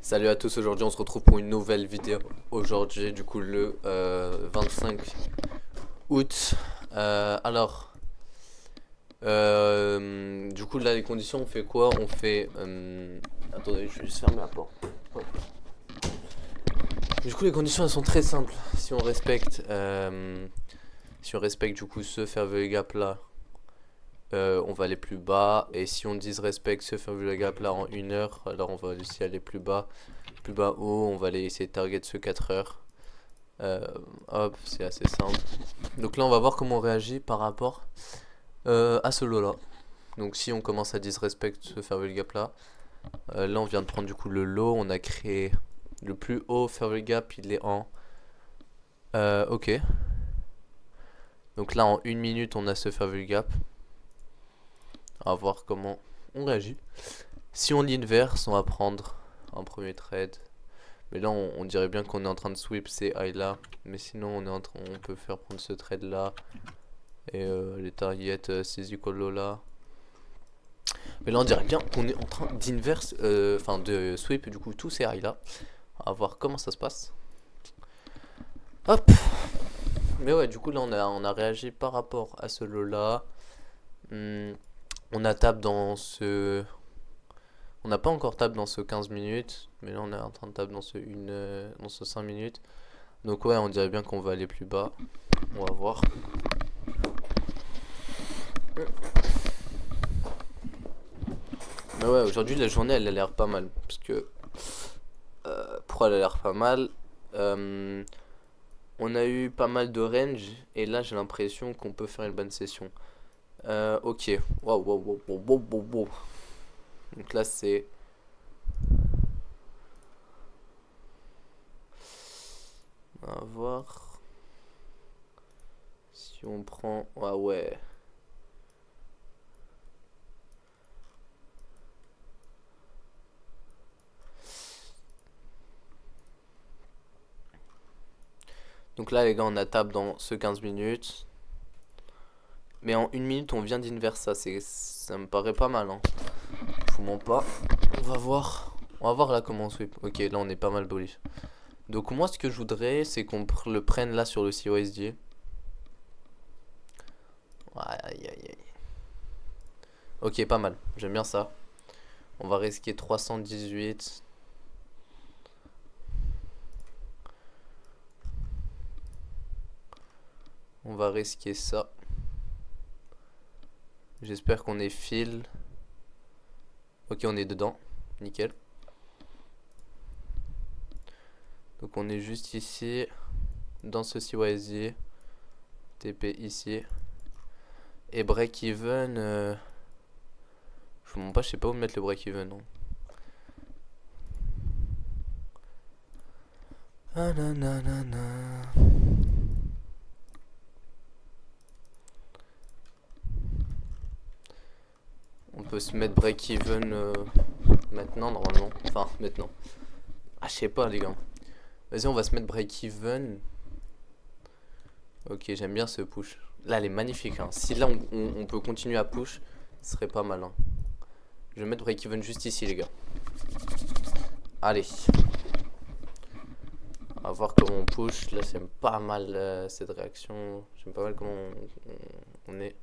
Salut à tous, aujourd'hui on se retrouve pour une nouvelle vidéo. Aujourd'hui, du coup, le 25 août. Du coup, là, les conditions, on fait quoi? On fait. Attendez, je vais juste fermer la porte. Hop. Du coup, les conditions, elles sont très simples. Si on respecte du coup ce fairway gap là, on va aller plus bas. Et si on disrespecte ce fairway gap là en 1 heure, alors on va aussi aller plus bas. Plus bas haut, on va aller essayer de target ce 4 heures. Euh, Hop, c'est assez simple. Donc là, on va voir comment on réagit par rapport à ce lot là. Donc si on commence à disrespect ce fairway gap là, là on vient de prendre du coup le lot, on a créé le plus haut fairway gap, il est en ok. Donc là en 1 minute on a ce fairway gap. On va voir comment on réagit. Si on l'inverse, on va prendre un premier trade. Mais là on dirait bien qu'on est en train de sweep ces high là. Mais sinon on peut faire prendre ce trade là. Et les targets ces low là. Mais là on dirait bien qu'on est en train d'inverse, enfin de sweep du coup tous ces high là. On va voir comment ça se passe. Hop. Mais ouais, du coup là on a réagi par rapport à ce lot là. On a table dans ce... On n'a pas encore table dans ce 15 minutes. Mais là on est en train de table dans dans ce 5 minutes. Donc ouais, on dirait bien qu'on va aller plus bas. On va voir. Mais ouais, aujourd'hui la journée elle a l'air pas mal. Parce que... pourquoi elle a l'air pas mal? Euh, on a eu pas mal de range. Et là j'ai l'impression qu'on peut faire une bonne session. Ok. Waouh, waouh, waouh, waouh, waouh, waouh, waouh. Donc là c'est... On va voir. Si on prend... Ah ouais. Donc là les gars on a table dans ce 15 minutes. Mais en 1 minute on vient d'inverse ça. Ça me paraît pas mal hein. Je vous mens pas. On va voir. On va voir là comment on sweep. Ok, là on est pas mal bullish. Donc moi ce que je voudrais c'est qu'on le prenne là sur le COSD. Aïe aïe aïe. Ok, pas mal. J'aime bien ça. On va risquer 318. On va risquer ça. J'espère qu'on est fill. Ok, on est dedans. Nickel. Donc on est juste ici. Dans ce CYZ. TP ici. Et break even. Je vous montre pas, je sais pas où mettre le break even. Non. Ah, nanana. On peut se mettre break even maintenant normalement. Enfin maintenant. Ah je sais pas les gars. Vas-y on va se mettre break even. Ok, j'aime bien ce push. Là elle est magnifique hein. Si là on peut continuer à push, ce serait pas mal hein. Je vais mettre break even juste ici les gars. Allez. On va voir comment on push. Là j'aime pas mal cette réaction. J'aime pas mal comment on est.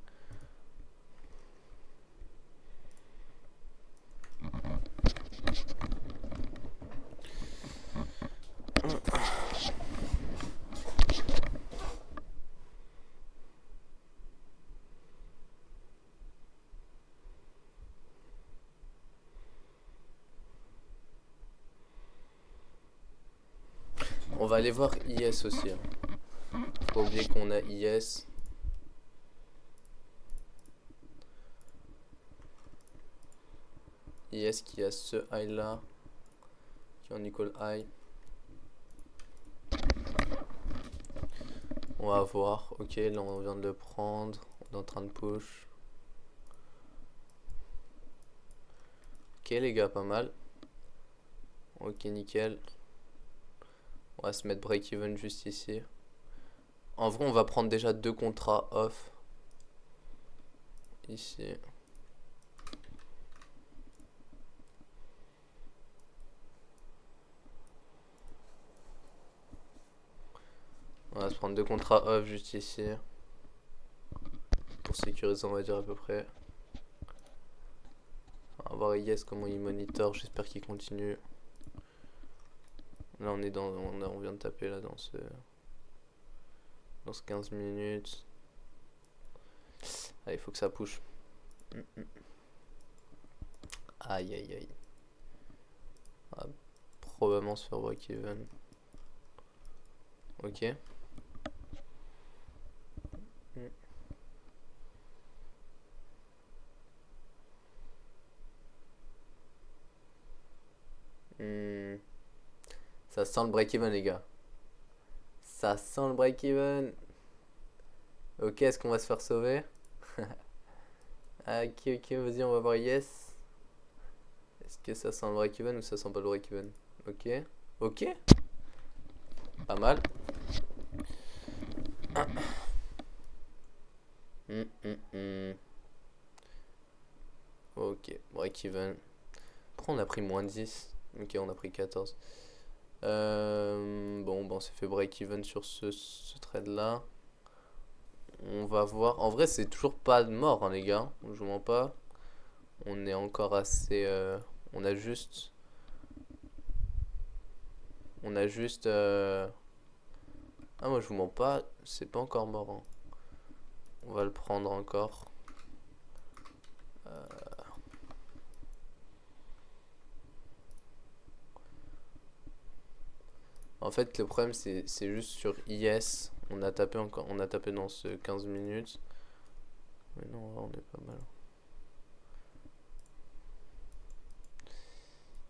On va aller voir IS aussi hein. Faut pas oublier qu'on a IS. IS qui a ce high là. Qui en equal high. On va voir. Ok, là on vient de le prendre. On est en train de push. Ok les gars, pas mal. Ok, nickel. On va se mettre break-even juste ici. En vrai, on va prendre déjà 2 contrats off. Ici. va se prendre 2 contrats off juste ici. Pour sécuriser, on va dire à peu près. On va voir Yes comment il monitor, j'espère qu'il continue. Là on est dans. On vient de taper là dans ce 15 minutes. Ah, il faut que ça push. Aïe aïe aïe. On va probablement se faire break even. Ok. Ça sent le break-even, les gars. Ça sent le break-even. Ok, est-ce qu'on va se faire sauver? Ok, ok, vas-y, on va voir Yes. Est-ce que ça sent le break-even ou ça sent pas le break-even? Ok, ok. Pas mal. Ok, break-even. Pourquoi on a pris moins 10? Ok, on a pris 14. Bon, on s'est fait break-even sur ce trade là. On va voir. En vrai, c'est toujours pas de mort, hein, les gars. Je vous mens pas. On est encore assez. On a juste. Ah, moi je vous mens pas. C'est pas encore mort, hein. On va le prendre encore. En fait, le problème c'est juste sur IS. On a tapé encore. On a tapé dans ce 15 minutes. Mais non, on est pas mal.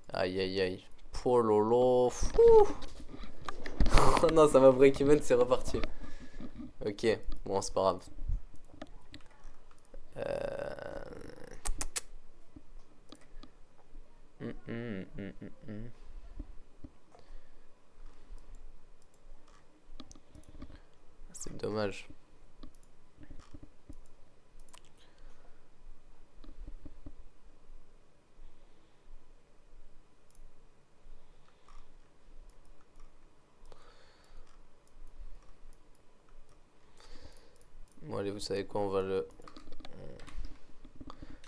Aïe aïe aïe. Oh lolo. Oh non, ça va break even, c'est reparti. Ok, bon, c'est pas grave. C'est dommage. Bon allez, vous savez quoi, on va le...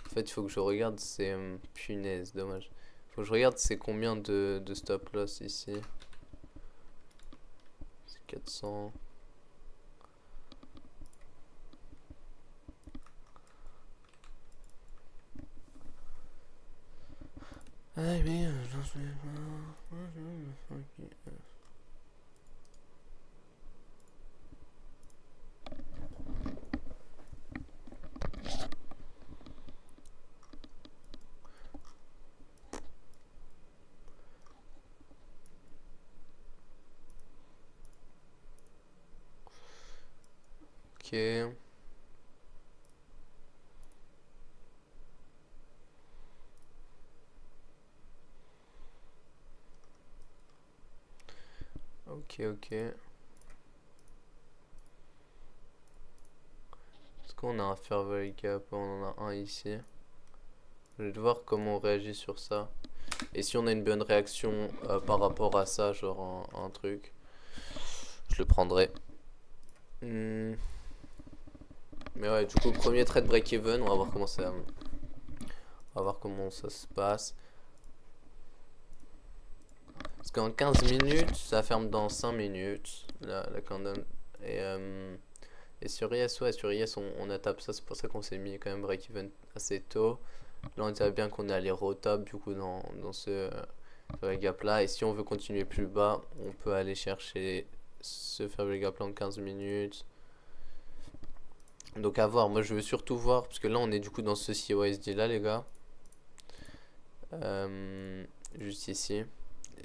En fait, il faut que je regarde, c'est... punaise, dommage. Faut que je regarde c'est combien de stop loss ici. C'est 400... Ah mais j'en sais pas... Ok. Ok, ok. Est-ce qu'on a un fair value gap? On en a un ici. Je vais voir comment on réagit sur ça. Et si on a une bonne réaction par rapport à ça, genre un truc, je le prendrai. Mais ouais, du coup, premier trade break-even, on va voir comment ça... On va voir comment ça se passe. Parce qu'en 15 minutes, ça ferme dans 5 minutes, la countdown. Et sur IS, ouais, sur IS, on a tapé ça, c'est pour ça qu'on s'est mis quand même break-even assez tôt. Là, on dirait bien qu'on est allé retap du coup dans ce gap là. Et si on veut continuer plus bas, on peut aller chercher ce fair gap là en 15 minutes. Donc à voir, moi je veux surtout voir, parce que là on est du coup dans ce CYSD là les gars. Juste ici.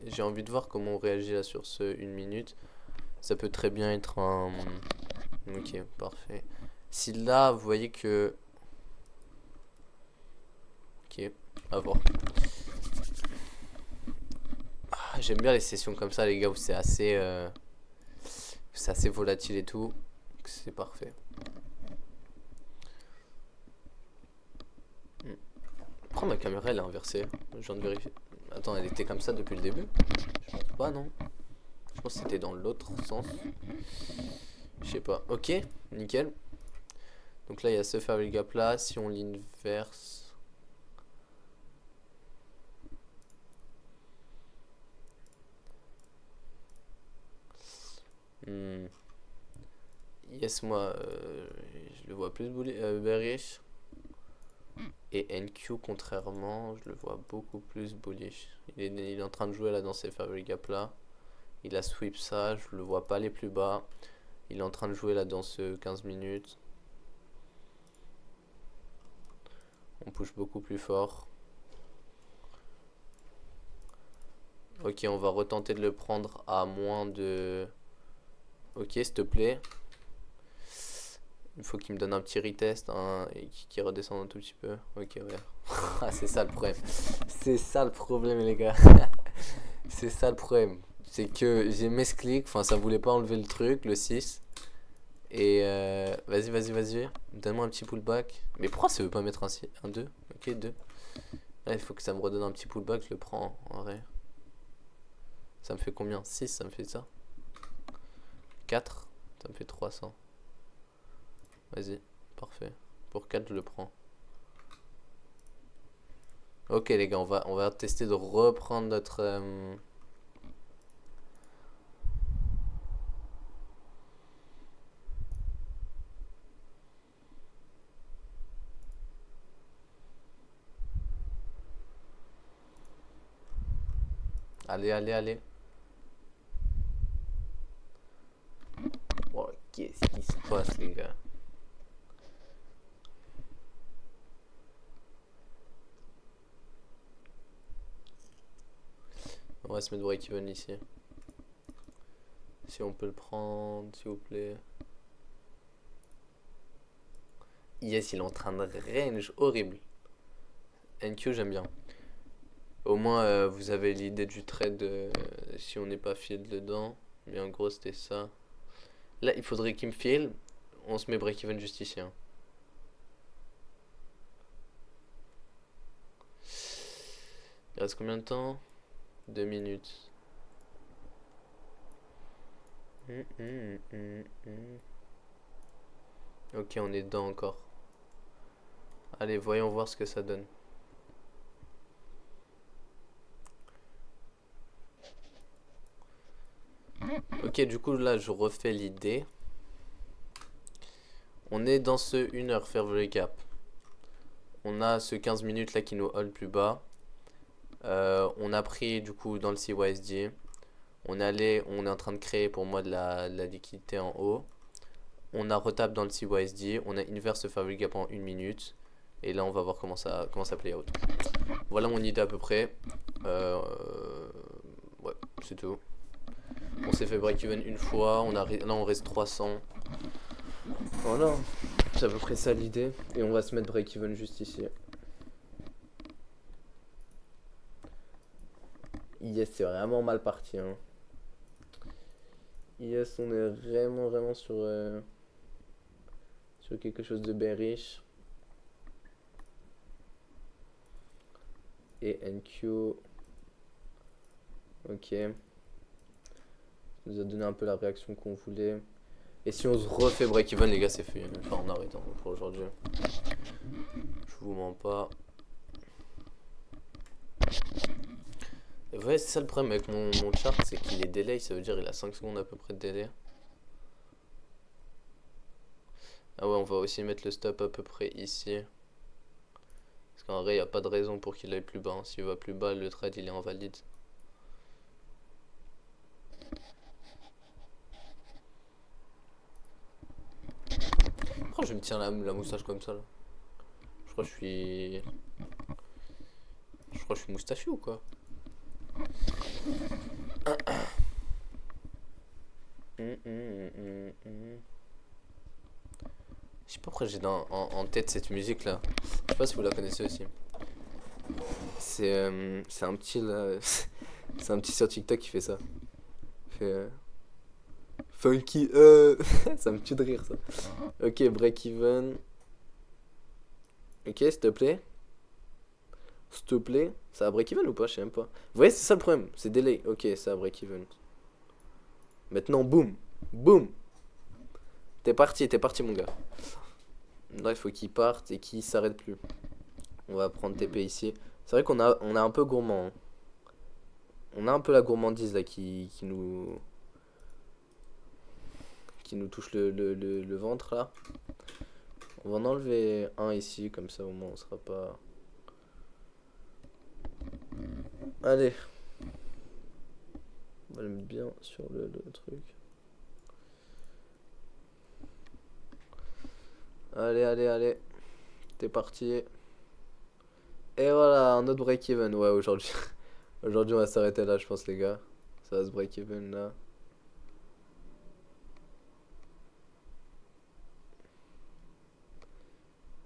J'ai envie de voir comment on réagit là sur ce 1 minute. Ça peut très bien être un... Ok, parfait. Si là, vous voyez que... Ok, à voir. Ah, j'aime bien les sessions comme ça les gars, où c'est assez volatile et tout. C'est parfait. Pourquoi ma caméra elle est inversée? Je viens de vérifier. Attends, elle était comme ça depuis le début? Je pense pas, non? Je pense que c'était dans l'autre sens. Je sais pas. Ok, nickel. Donc là, il y a ce faire le gap là. Si on l'inverse. Yes, moi, je le vois plus bearish. Et NQ, contrairement, je le vois beaucoup plus bullish. Il est en train de jouer là dans ces favorite gap là. Il a sweep ça, je le vois pas aller plus bas. Il est en train de jouer là dans ce 15 minutes. On push beaucoup plus fort. Ok, on va retenter de le prendre à moins de... Ok, s'il te plaît. Il faut qu'il me donne un petit retest hein, et qu'il redescende un tout petit peu. Ok, ouais. Ah, c'est ça le problème. C'est ça le problème, les gars. C'est ça le problème. C'est que j'ai misclick, enfin ça voulait pas enlever le truc, le 6. Et vas-y. Donne-moi un petit pullback. Mais pourquoi ça veut pas mettre un 2? Ok, 2. Là, il faut que ça me redonne un petit pullback, je le prends en vrai. Ça me fait combien? 6, ça me fait ça. 4, ça me fait 300. Vas-y, parfait. Pour 4, je le prends. Ok les gars, on va tester de reprendre notre... Allez. Oh, qu'est-ce qui se passe les gars? On va se mettre break-even ici. Si on peut le prendre, s'il vous plaît. Yes, il est en train de range horrible. NQ, j'aime bien. Au moins, vous avez l'idée du trade si on n'est pas field dedans. Mais en gros, c'était ça. Là, il faudrait qu'il me file. On se met break-even juste ici. Hein. Il reste combien de temps? 2 minutes. Ok, on est dedans encore. Allez, voyons voir ce que ça donne. Ok, du coup, là, je refais l'idée. On est dans ce 1 heure faire le cap. On a ce 15 minutes là qui nous hold plus bas. On a pris du coup dans le CYSD. On est en train de créer pour moi de la liquidité en haut. On a retape dans le CYSD. On a inverse faire le gap en 1 minute. Et là, on va voir comment ça play out. Voilà mon idée à peu près. Ouais, c'est tout. On s'est fait break-even une fois. Là, on reste 300. Voilà. C'est à peu près ça l'idée. Et on va se mettre break-even juste ici. Yes, c'est vraiment mal parti. Hein. Yes, on est vraiment sur quelque chose de bearish. Et NQ. Ok. Ça nous a donné un peu la réaction qu'on voulait. Et si on se refait break-even, les gars, c'est fait. Enfin, on arrête hein, pour aujourd'hui. Je vous mens pas. Ouais, c'est ça le problème avec mon chart, c'est qu'il est délai. Ça veut dire qu'il a 5 secondes à peu près de délai. Ah ouais, on va aussi mettre le stop à peu près ici. Parce qu'en vrai, il n'y a pas de raison pour qu'il aille plus bas. Hein. S'il va plus bas, le trade il est invalide. Pourquoi je me tiens la moustache comme ça là? Je crois que je suis. Je crois que je suis moustachu ou quoi? Je sais pas pourquoi j'ai en tête cette musique là. Je sais pas si vous la connaissez aussi. C'est un petit là. C'est un petit sur TikTok qui fait ça. Il fait funky ça me tue de rire ça. Ok, break even. Ok, s'il te plaît. S'il te plaît. Ça a break even ou pas? Je sais même pas. Vous voyez, c'est ça le problème. C'est delay. Ok, ça a break even. Maintenant, boum. Boum. T'es parti mon gars. Là, il faut qu'il parte et qu'il s'arrête plus. On va prendre TP ici. C'est vrai on a un peu gourmand. Hein. On a un peu la gourmandise là qui nous touche le ventre là. On va en enlever un ici, comme ça au moins on sera pas... Allez. On va le mettre bien sur le truc. Allez. T'es parti. Et voilà, un autre break-even. Ouais, aujourd'hui. Aujourd'hui, on va s'arrêter là, je pense, les gars. Ça va se break-even là.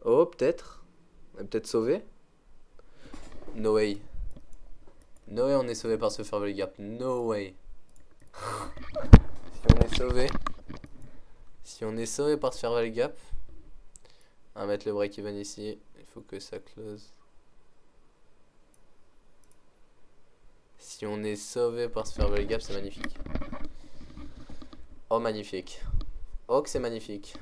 Oh, peut-être. On est peut-être sauvé. No way. No way, on est sauvé par ce Fairway Gap. No way. Si on est sauvé par ce Fairway Gap. On va mettre le break-even ici. Il faut que ça close. Si on est sauvé par ce Fairway Gap, c'est magnifique. Oh, magnifique. Oh, que c'est magnifique.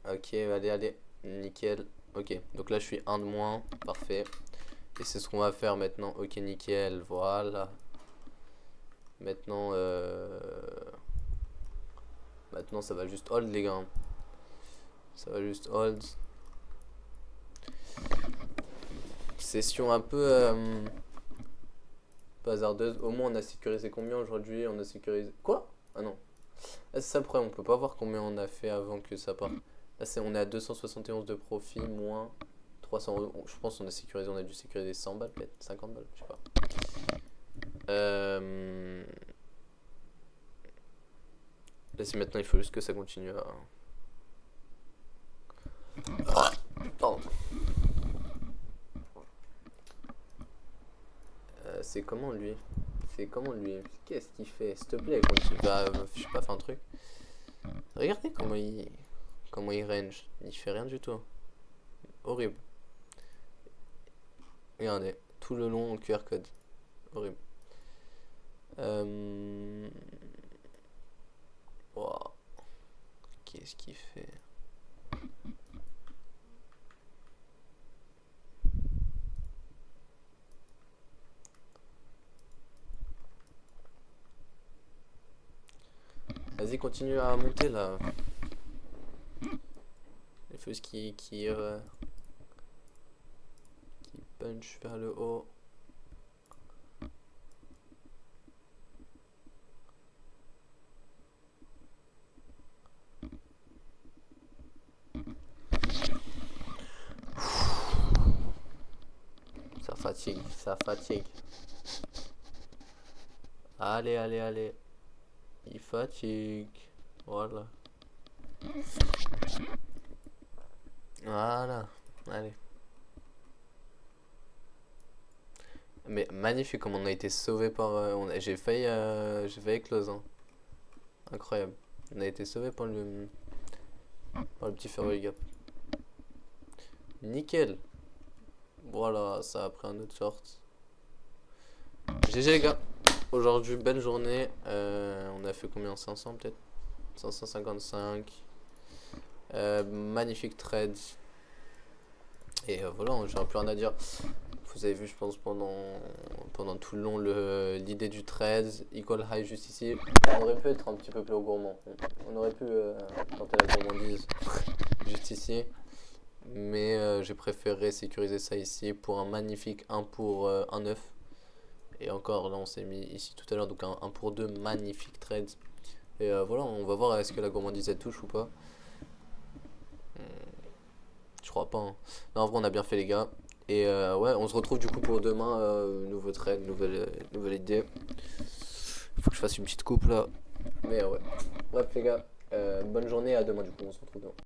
Ok, allez. Nickel. Ok, donc là je suis 1 de moins. Parfait. Et c'est ce qu'on va faire maintenant. Ok, nickel. Voilà. Maintenant, maintenant ça va juste hold, les gars. Ça va juste hold. Session un peu hasardeuse. Au moins on a sécurisé combien aujourd'hui? On a sécurisé... Quoi? Ah non. Là c'est ça le problème, on peut pas voir combien on a fait avant que ça parte. Là on est à 271 de profit, moins 300 euros. Je pense qu'on a sécurisé, on a dû sécuriser 100 balles peut-être, 50 balles, je sais pas. Là c'est maintenant, il faut juste que ça continue à... Pardon. C'est comment lui? Qu'est-ce qu'il fait? S'il te plaît, continue. Bah, je sais pas, faire un truc. Regardez comment il range. Il fait rien du tout. Horrible. Regardez, tout le long QR code. Horrible. Wow. Qu'est-ce qu'il fait? Vas-y, continue à monter là. Les feux qui punch vers le haut. Ça fatigue. Allez. Il fatigue. Voilà. Allez. Mais magnifique comme on a été sauvé par... j'ai failli close. Hein. Incroyable. On a été sauvé par le petit Fairway Gap. Nickel. Voilà, ça a pris un autre short. GG les gars. Aujourd'hui, belle journée. On a fait combien? 500 peut-être? 555. Magnifique trade. Et voilà, j'aurais plus rien à dire. Vous avez vu, je pense, pendant tout le long, l'idée du trade. Equal high juste ici. On aurait pu être un petit peu plus gourmand. On aurait pu tenter la gourmandise juste ici. Mais j'ai préféré sécuriser ça ici pour un magnifique 1 pour 1,9. Et encore, là, on s'est mis ici tout à l'heure. Donc un 1 pour 2, magnifique trade. Et voilà, on va voir est-ce que la gourmandise elle touche ou pas. Je crois pas. Hein. Non, en vrai, on a bien fait, les gars. Et ouais, on se retrouve du coup pour demain. Nouveau trade, nouvelle idée. Faut que je fasse une petite coupe là. Mais ouais. Bref, les gars, bonne journée. À demain, du coup, on se retrouve demain.